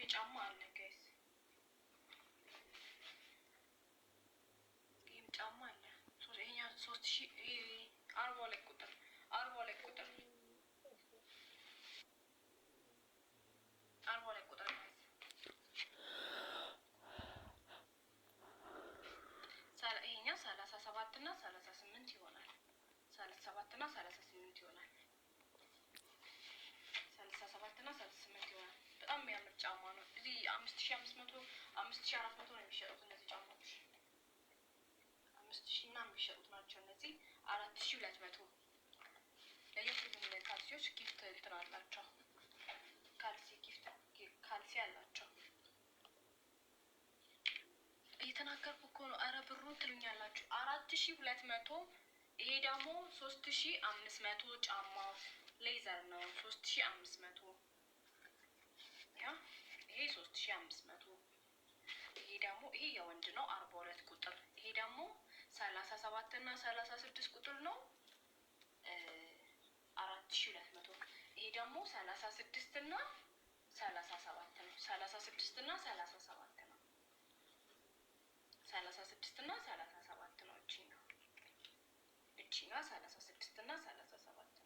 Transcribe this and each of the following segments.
ጫማ አለ ጋይስ። ይሄም ጫማ አለ። ይሄኛው 3000 42 ቁጥር 42 ቁጥር 42 ቁጥር ይሄኛው 37 እና 38 ይሆናል። 37 እና 38 ይሆናል። 37 እና 38 ይሆናል። በጣም የሚያምር ጫማ ነው። እዚህ 5500 5400 ነው የሚሸጡት እነዚህ ጫማዎች። 5000 እና የሚሸጡት ናቸው እነዚህ 4200። ለየት የሚሉ ካልሲዎች ጊፍት እንትን አላቸው። ካልሲ ጊፍት ካልሲ አላቸው። እየተናገርኩ እኮ ነው። አረ ብሩን ትሉኛላችሁ። 4200። ይሄ ደግሞ 3500 ጫማው ሌዘር ነው። 3500 ያ ይሄ 3500። ይሄ ደግሞ ይሄ የወንድ ነው 42 ቁጥር። ይሄ ደግሞ 37 እና 36 ቁጥር ነው 4200። ይሄ ደግሞ 36 እና 37 ነው። 36 እና 37 ነው። 36 እና 37 ነው። እቺ ነው 36 እና 37 ነው።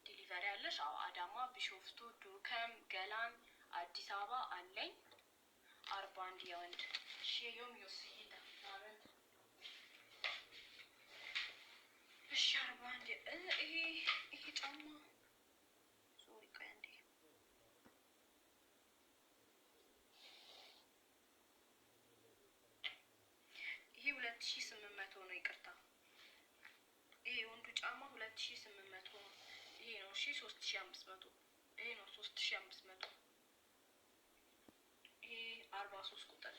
ዲሊቨሪ አለሽ? አዎ አዳማ፣ ቢሾፍቱ፣ ዱከም፣ ገላን፣ አዲስ አበባ አለኝ። 41 የወንድ ሼዮም ዮስይታ ማለት እሺ 41 ይሄ ጫማ ሶሪ ቆይ አንዴ ይሄ 2800 ነው። ይቅርታ ይሄ ወንዱ ጫማ 2800 ነው። ይሄ ነው 3500። ይሄ ነው 3500። ይሄ 43 ቁጥር።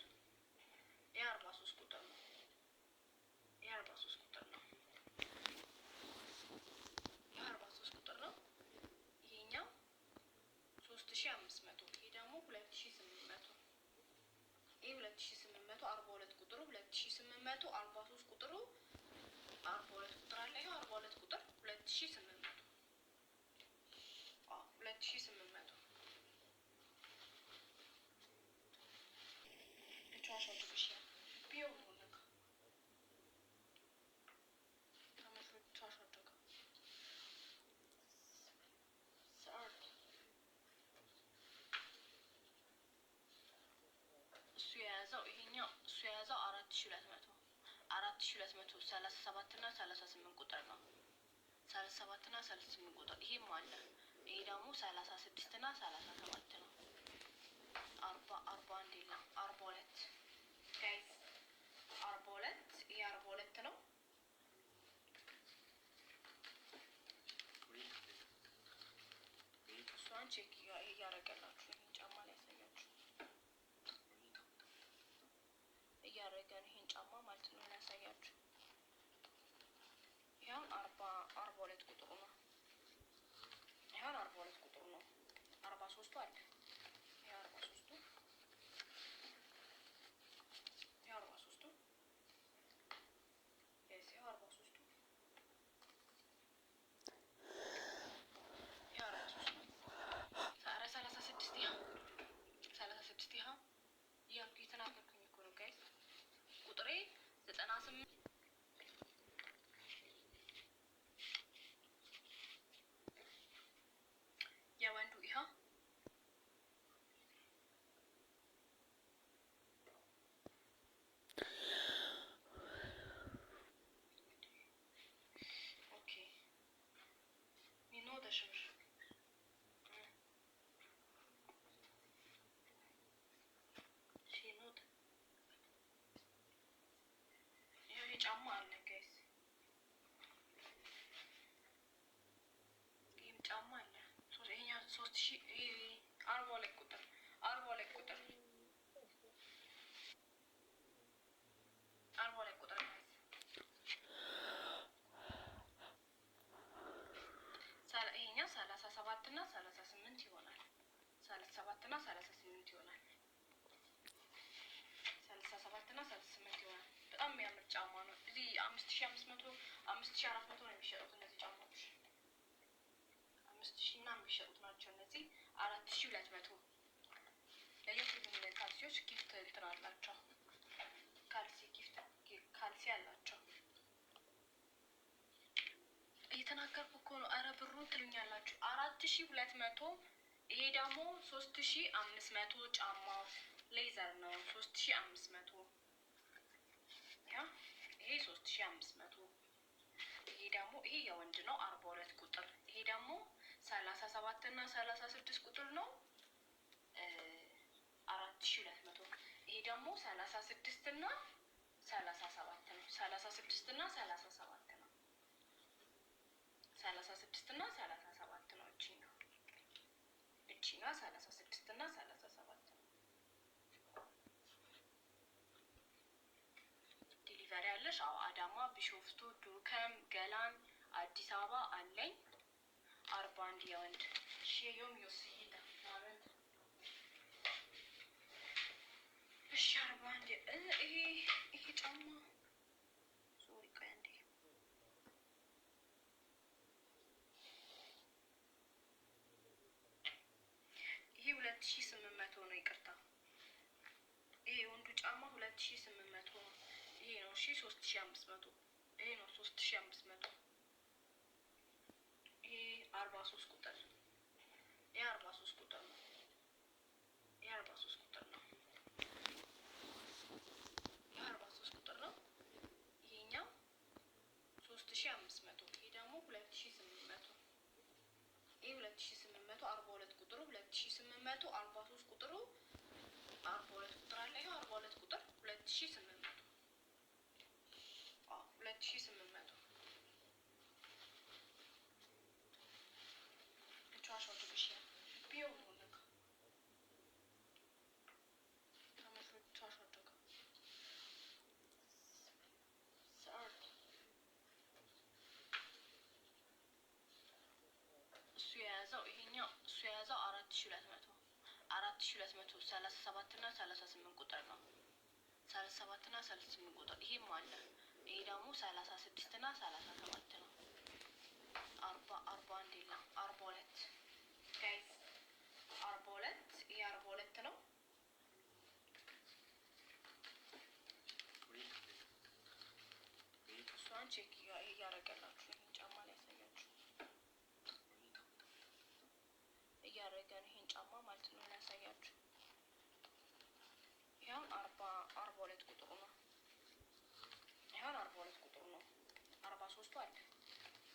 ይሄ 43 ቁጥር ነው። ይሄ 43 ቁጥር ነው። ይሄ 43 ቁጥር ነው። ይሄኛው 3500። ይሄ ደግሞ 2800። ይሄ 2800 42 ቁጥሩ 2800 43 ቁጥሩ 42 ቁጥር አለ። ይሄ 42 ቁጥር 2800 2800 ቻሻ ድግሽ ቢዮ ነው ለካ ታመሹ ቻሻ ደጋ ሰርት እሱ የያዘው ይሄኛው 4200 37 እና 38 ቁጥር ነው። 37 እና 38 ቁጥር ይሄም አለ። ይሄ ደግሞ 36 እና 37 ነው። 41 የለም 42 ጋይስ 42 ይሄ 42 ነው። እሷን ቼክ እያደረገላችሁ ይሄን ጫማ ላይ ያሳያችሁ እያደረገን ይሄን ጫማ ማለት ነው ያሳያችሁ። ይሄን 42 ቁጥሩ ነው። ይሄን 42 ቁጥሩ ነው። 43ቱ አለ። ይሄ 43ቱ ይሄ 43ቱ ይሄ 43ቱ ይሄ 43ቱ 36 ይሄ 36 ይሄ ያልኩ የተናገርኩኝ እኮ ነው ጋይስ። ቁጥሬ 98 የወንዱ ይሄ ኦኬ ሚኖ ደሽምሽ ሲኖት ይሄ ጫማ አለ ጋይስ። ይሄም ጫማ አለ። ይሄኛው 42 ቁጥር 42 ቁጥር 42 ቁጥር ይሄኛው 37 እና 38 ይሆናል። 37 እና 38 ይሆናል። 37 እና 38 ይሆናል። በጣም የሚያምር ጫማ ነው። እዚህ 5500 5400 ነው የሚሸጡት እነዚህ ጫማዎች። 5000 እና የሚሸጡት ናቸው እነዚህ 4200። ለየሁሉም ካልሲዎች ጊፍት እንትን አላቸው። ካልሲ አላቸው። እየተናገርኩ እኮ ነው። አረ ብሩን ትሉኛላችሁ። 4200። ይሄ ደግሞ 3500 ጫማው ሌዘር ነው። 3500 ያ ይሄ 3500። ይሄ ደግሞ ይሄ የወንድ ነው 42 ቁጥር። ይሄ ደግሞ 37 እና 36 ቁጥር ነው 4200። ይሄ ደግሞ 36 እና 37 ነው። 36 እና 37 ነው። 36 እና 37 ነው። እቺና 36 እና 37 ነው። ዲሊቨሪ አለሽ? አዎ አዳማ፣ ቢሾፍቱ፣ ዱከም፣ ገላን፣ አዲስ አበባ አለኝ። 41 የወንድ ሼዮም ዮስይዳ ማለት እሺ 41 ይሄ ጫማ ሶሪ ቆይ አንዴ ይሄ 2800 ነው። ይቅርታ ይሄ ወንዱ ጫማ 2800 ነው። ይሄ ነው እሺ 3500። ይሄ ነው 3500። ይሄ 43 ቁጥር። ይሄ 43 ቁጥር ነው። ይሄ 43 ቁጥር ነው። ይሄ 43 ቁጥር ነው። ይሄኛው 3500። ይሄ ደግሞ 2800። ይሄ 2800 42 ቁጥሩ 2800 43 ቁጥሩ 42 ቁጥር አለ። ይሄ 42 ቁጥር 2800 2800 ቻሻው ትብሽ ቢዮ ነው ታመሽ ቻሻው ደጋ ሰርት እሱ የያዘው ይሄኛው እሱ የያዘው 4200 37 እና 38 ቁጥር ነው። 37 እና 38 ቁጥር ይሄም አለ። ይሄ ደግሞ 36 እና 37 ነው። 41 የለም 42 ጋይስ 42 ይሄ 42 ነው። እሷን ቼክ እያደረገላችሁ ይሄን ጫማ ላይ ያሳያችሁ እያደረገን ይሄን ጫማ ማለት ነው ያሳያችሁ። ይሄን 42 ቁጥሩ ነው። ይሄን 42 ቁጥሩ ነው። 43ቱ አለ።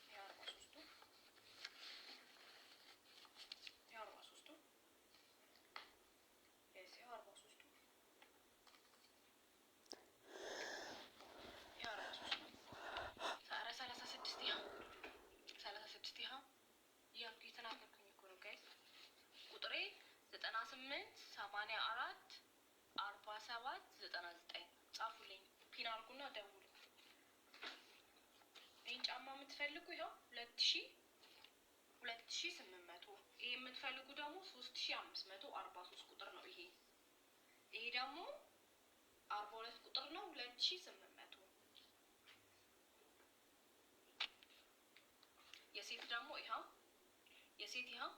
ይሄ 43ቱ ይሄ 43ቱ ይሄ 43ቱ ይሄ 43ቱ 36 ይሄ 36 ይሄ እያልኩ እየተናገርኩኝ እኮ ነው ጋይስ። ቁጥሬ 98 84 47 99 ጻፉልኝ። ፒን አድርጉና ደውሉ። ይሄን ጫማ የምትፈልጉ ይኸው 2800። ይሄ የምትፈልጉ ደግሞ 3543 ቁጥር ነው። ይሄ ደግሞ 42 ቁጥር ነው 2800። የሴት ደግሞ ይኸው የሴት ይኸው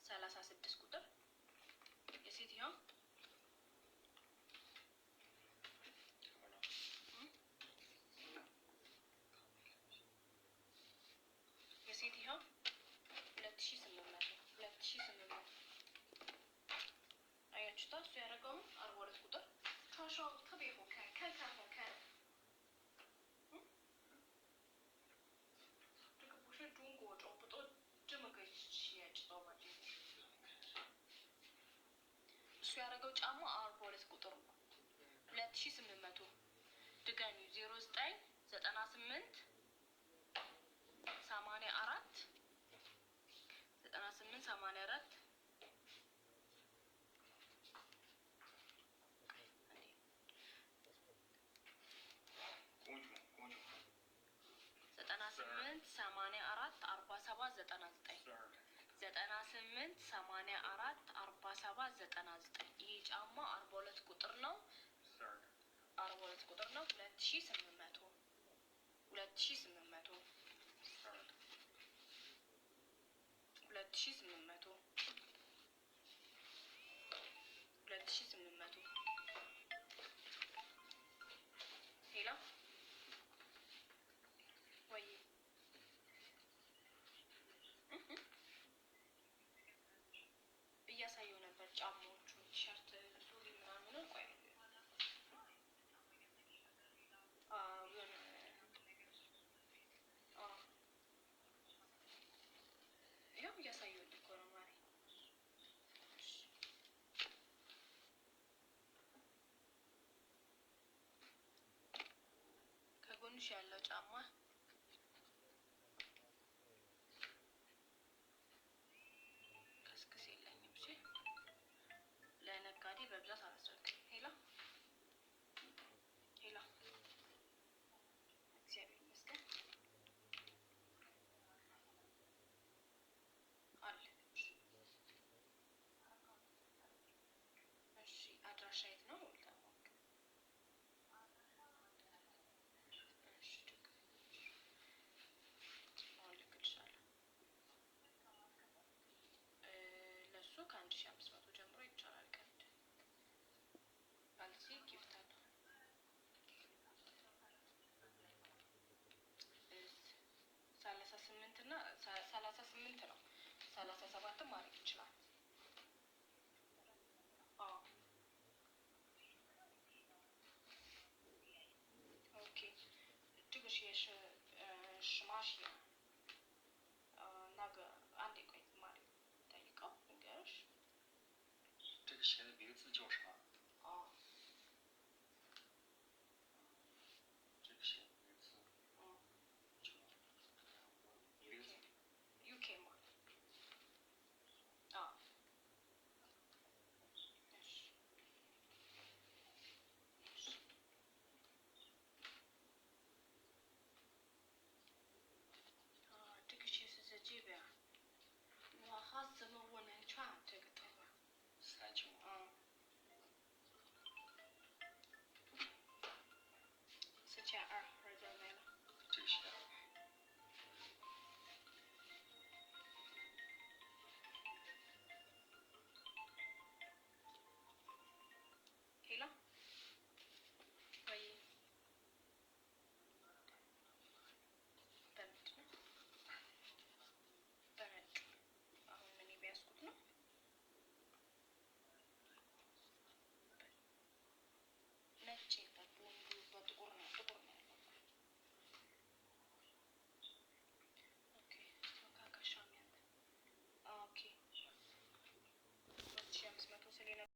36 ቁጥር የሴት ይኸው የሴት ይኸው 2800 አያችሁታ። እሱ ያደረገው 42 ቁጥር ካሻው ከቤሆ ከካሆከ ድግቡሽ ዱንጎ ጮብጦ ጅምገሽ ያጭጣውባጭ እሱ ያደረገው ጫማ 42 ቁጥር ነው 2800። ድጋሚ 09 98 84 98 84 98 84 47 99 98 84 47 99 ይሄ ጫማ 42 ቁጥር ነው። 42 ቁጥር ነው 2800 2800 2800 ሄላ ወይ እያሳየው ነበር ጫማዎቹን ቲሸርት ሱሪ ምናምን ቆይ ያው እያሳየው እኮ ነው ማሪ ከጎንሽ ያለው ጫማ ከስክስ የለኝም እሺ ለነጋዴ በብዛት አላስረክም ሄላ ሄላ እግዚአብሔር ይመስገን አለ እሺ አድራሻ የት ነው ልታወቅ እሺ አሁን ልክልሻለሁ ለሱ ከ1500 ጀምሮ ይቻላል ቀንድ ባልሲ ጊፍት አለ 38 እና 38 ነው 37 ማድረግ ይችላል ኦኬ ድግሽ ሽማሽ ናገ አንዴ ቆይ ማሪ ጠይቀው ንገርሽ这个鞋的名字叫啥